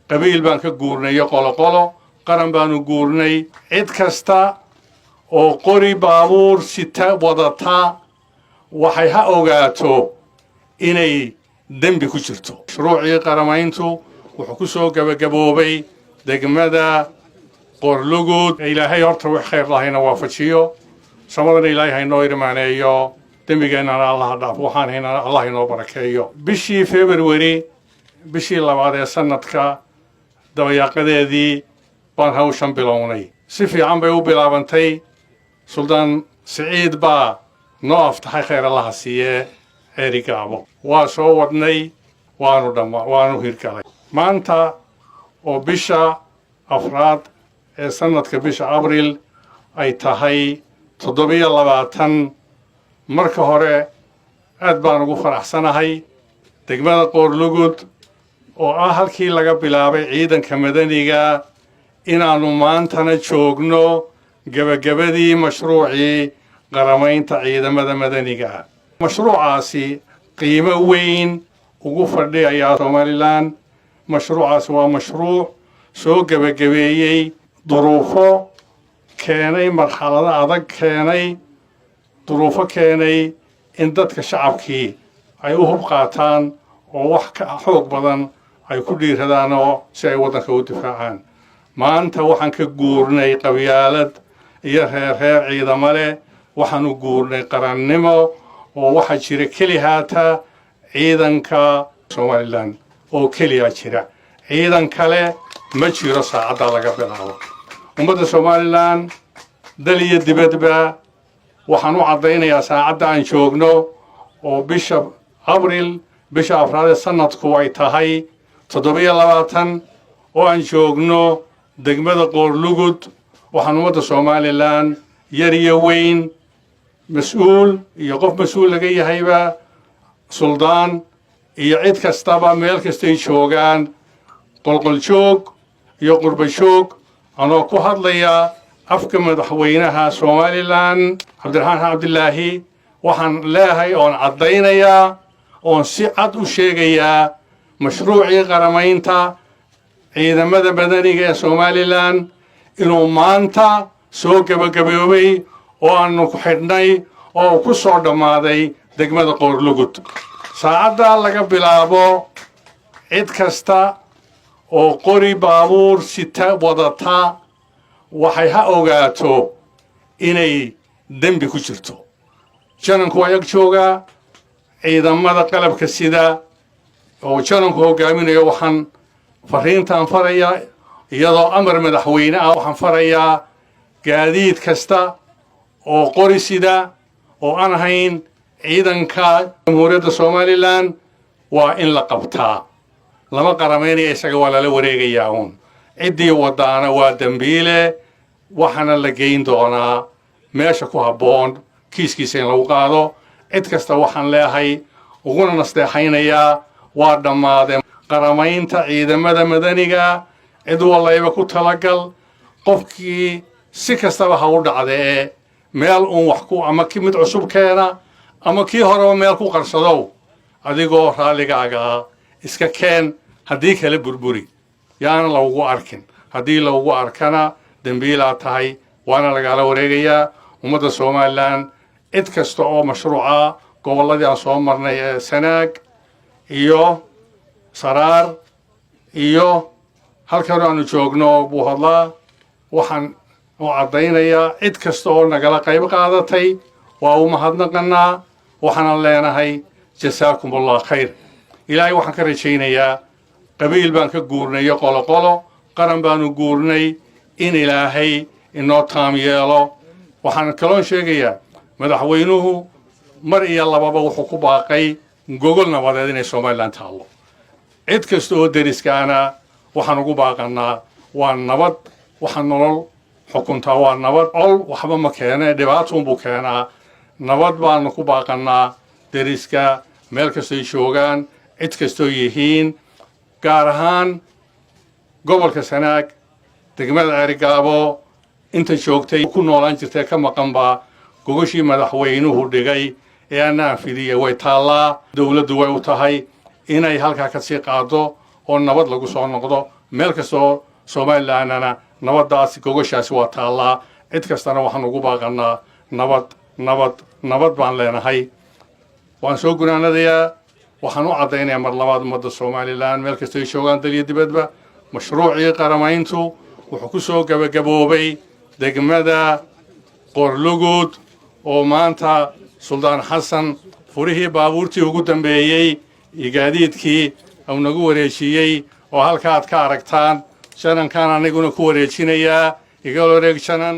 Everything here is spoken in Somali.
qabiil baan ka guurnay qolo qaran baanu guurnay cid kasta oo qori baabuur sita wadata waxay ha ogaato inay dembi ku jirto shuruucii qaramayntu wuxuu ku soo gabagaboobay degmada Qorlugud ilaahay horta wax khayr lahayna waafajiyo samadana ilaahay noo irmaaneeyo dembigeena Allah dhaaf waxaan hayna Allah inoo barakeeyo bishii February bishii labaad ee sanadka dabayaqadeedii baan hawshan bilownay si fiican bay u bilaabantay Sultan Saciid baa noo aftahay khayr Allah siiye Erigaabo waa soo wadnay waanu hirgalay maanta oo bisha afraad ee sanadka bisha Abriil ay tahay 27 marka hore aad baan ugu faraxsanahay degmada Qorlugud oo halkii laga bilaabay ciidanka madaniga inaanu maantana joogno gabagabadii mashruucii qaramaynta ciidamada madaniga mashruucaasi qiimo weyn ugu fadhiyaya Somaliland mashruucaasi waa mashruuc soo gabagabeeyay duruufo keenay marxalada adag keenay duruufo keenay in dadka shacabkii ay u hubqaataan oo wax ka xoog badan ay ku dhiiradaan oo si ay wadanka u difaacaan maanta waxaan ka guurnay qabyaalad iyo reer ciidamo leh waxaanu guurnay qarannimo oo waxa jira kaliya ciidanka Somaliland oo kaliya jira ciidan kale ma jiro saacada laga bilaabo ummadda Somaliland daliya dibadba waxaan u cadeynayaa saacada aan joogno oo bisha Abriil bisha afraad sanadku ay tahay 27 oo aan joogno degmada Qorlugud waxaan ummadda Somaliland yar iyo weyn mas'uul iyo qof mas'uul laga yahayba suldaan iyo cid kastaba meel kasta ay joogaan qolqol joog iyo qurba joog anoo ku hadlaya afka madaxweynaha Somaliland Cabdiraxmaan Cabdilaahi waxaan leeyahay oon cadeynayaa oon si cad u sheegayaa mashruucii qaramaynta ciidamada madaniga ee Somaliland inuu maanta soo gabagaboobay oo aanu ku xidhnay oo ku soo dhamaaday degmada Qorlugud saacada laga bilaabo cid kasta oo qori baabuur sita wadata waxay ha ogaato inay dembi ku jirto jananku ayag jooga ciidamada qalabka sida oo jananku hogaaminayo waxaan fariintan faraya iyadoo amar madaxweyne ah waxaan farayaa gaadiid kasta oo qori sida oo aan ahayn ciidanka jamhuuriyadda Somaliland waa in la qabtaa lama qarameynaya isaga waa la wareegayaa ciddii wadaana waa dambiile waxaana la geyn doonaa meesha ku habboon kiiskiisa in lagu qaado cid kasta waxaan leeyahay uguna nasteexaynayaa waa dhammaadeen qaramaynta ciidamada madaniga cid wallayba ku talagal qofkii si kastaba ha u dhacdee meel wax ku ama mid cusub keena ama kii horeba meel ku qarsado adigoo raaligaaga iska keen haddii kale burburi yaana lagu arkin haddii lagu arkana dambiila tahay waana lagala wareegayaa ummadda Somaliland cid kasta oo mashruuca goboladii aan soo marnay ee Sanaag iyo Saraar iyo halkan aanu joogno Buuhadla waxaan u cadeynayaa cid kasta oo nagala qayb qaadatay waa u mahadnaqanaa waxaan leenahay jasaakumullah khayr ilaahay waxaan ka rajaynayaa qabiil baan ka guurnay qolo qaran baanu guurnay in ilaahay inoo taam yeelo waxaan kaloo sheegayaa madaxweynuhu mar iyo lababa wuxuu ku baaqay gogol nabadeed inay Somaliland taalo cid kasta oo deriskaana waxaan ugu baaqanaa waa nabad waxaan nolol xukuntaa waa nabad ol waxba ma keenay dhibaato buu keenaa nabad baan ku baaqanaa deriska meel kasta ay joogaan cid kasta oo yihiin gaar ahaan gobolka Sanaag degmada Erigaabo inta joogtay ku noolaan jirtay ka maqanba gogoshii madaxweynuhu dhigay ee aan fidiyay way taalaa dawladdu way u tahay inay halka ka sii qaado oo nabad lagu soo noqdo meel kastoo somalilandana nabaddaasi gogoshaasi waa taallaa cid kastana waxaan ugu baaqannaa nabad baan leenahay waan soo gunaanadayaa waxaan u caddaynayaa mar labaad ummadda somalilan meel kastoo ay joogaan dal iyo dibadba mashruucii qaramayntu wuxuu ku soo gabagaboobay degmada qorlugud oo maanta suldaan xasan furihii baabuurtii ugu dambeeyey iyo gaadiidkii uu nagu wareejiyey oo halka aad ka aragtaan janankan aniguna ku wareejinayaa igala wareeg janan